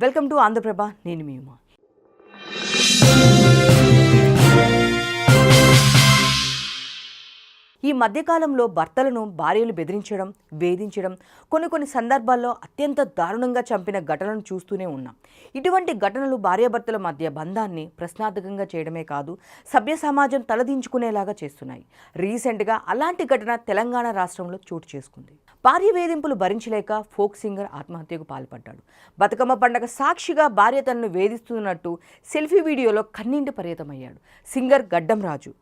Welcome to Andhraprabha. నేను మీ ఉమా. ఈ మధ్యకాలంలో భర్తలను భార్యలు బెదిరించడం, వేధించడం, కొన్ని సందర్భాల్లో అత్యంత దారుణంగా చంపిన ఘటనలను చూస్తూనే ఉన్నాం. ఇటువంటి ఘటనలు భార్యాభర్తల మధ్య బంధాన్ని ప్రశ్నార్థకంగా చేయడమే కాదు, సభ్య సమాజం తలదించుకునేలాగా చేస్తున్నాయి. రీసెంట్గా అలాంటి ఘటన తెలంగాణ రాష్ట్రంలో చోటు చేసుకుంది. భార్య వేధింపులు భరించలేక ఫోక్ సింగర్ ఆత్మహత్యకు పాల్పడ్డాడు. బతుకమ్మ పండగ సాక్షిగా భార్య తనను వేధిస్తున్నట్టు సెల్ఫీ వీడియోలో కన్నీటి పర్యతమయ్యాడు సింగర్ గడ్డం రాజు.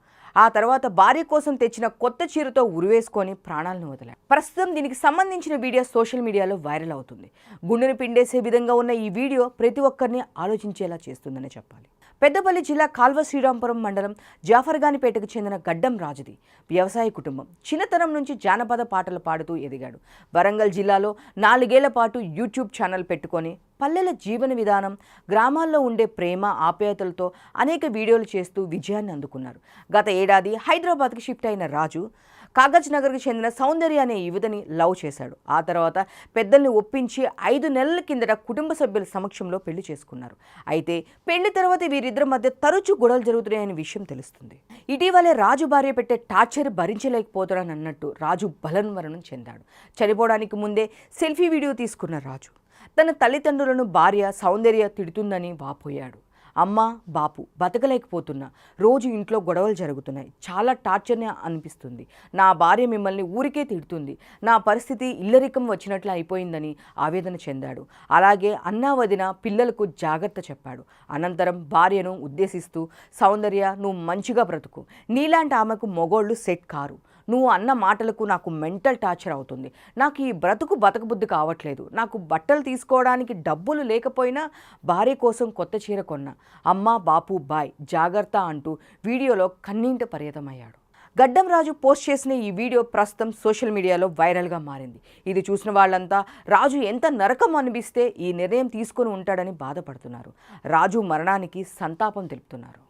ఆ తర్వాత భార్య కోసం తెచ్చిన కొత్త చీరతో ఉరివేసుకొని ప్రాణాలను వదిలాడు. ప్రస్తుతం దీనికి సంబంధించిన వీడియో సోషల్ మీడియాలో వైరల్ అవుతుంది. గుండెను పిండేసే విధంగా ఉన్న ఈ వీడియో ప్రతి ఒక్కరిని ఆలోచించేలా చేస్తుందని చెప్పాలి. పెద్దపల్లి జిల్లా కాల్వ శ్రీరాంపురం మండలం జాఫర్గానిపేటకు చెందిన గడ్డం రాజుది వ్యవసాయ కుటుంబం. చిన్నతనం నుంచి జానపద పాటలు పాడుతూ ఎదిగాడు. వరంగల్ జిల్లాలో 4 ఏళ్ల పాటు యూట్యూబ్ ఛానల్ పెట్టుకొని పల్లెల జీవన విధానం, గ్రామాల్లో ఉండే ప్రేమ ఆప్యాయతలతో అనేక వీడియోలు చేస్తూ విజయాన్ని అందుకున్నారు. గత ఏడాది హైదరాబాద్కి షిఫ్ట్ అయిన రాజు కాగజ్ నగర్కి చెందిన సౌందర్య అనే యువతిని లవ్ చేశాడు. ఆ తర్వాత పెద్దల్ని ఒప్పించి 5 నెలల కిందట కుటుంబ సభ్యుల సమక్షంలో పెళ్లి చేసుకున్నారు. అయితే పెళ్లి తర్వాత వీరిద్దరి మధ్య తరచూ గొడవలు జరుగుతున్నాయనే విషయం తెలుస్తుంది. ఇటీవలే రాజు భార్య పెట్టే టార్చర్ భరించలేకపోతాడన్నట్టు రాజు బలన్మరణం చెందాడు. చనిపోవడానికి ముందే సెల్ఫీ వీడియో తీసుకున్న రాజు తన తల్లిదండ్రులను భార్య సౌందర్య తిడుతుందని వాపోయాడు. అమ్మ, బాపు బతకలేకపోతున్నా, రోజు ఇంట్లో గొడవలు జరుగుతున్నాయి, చాలా టార్చర్ని అనిపిస్తుంది, నా భార్య మిమ్మల్ని ఊరికే తిడుతుంది, నా పరిస్థితి ఇల్లరికం వచ్చినట్లు అయిపోయిందని ఆవేదన చెందాడు. అలాగే అన్నా వదిన పిల్లలకు జాగ్రత్త చెప్పాడు. అనంతరం భార్యను ఉద్దేశిస్తూ, సౌందర్య నువ్వు మంచిగా బ్రతుకు, నీలాంటి ఆమెకు మొగోళ్ళు సెట్ కారు, నువ్వు అన్న మాటలకు నాకు మెంటల్ టార్చర్ అవుతుంది, నాకు ఈ బతకబుద్ధి కావట్లేదు, నాకు బట్టలు తీసుకోవడానికి డబ్బులు లేకపోయినా భార్య కోసం కొత్త చీర కొన్నా, అమ్మ బాపు బాయ్ జాగ్రత్త అంటూ వీడియోలో కన్నీంట పర్యతమయ్యాడు. గడ్డం రాజు పోస్ట్ చేసిన ఈ వీడియో ప్రస్తుతం సోషల్ మీడియాలో వైరల్గా మారింది. ఇది చూసిన వాళ్ళంతా రాజు ఎంత నరకం అనిపిస్తే ఈ నిర్ణయం తీసుకొని ఉంటాడని బాధపడుతున్నారు. రాజు మరణానికి సంతాపం తెలుపుతున్నారు.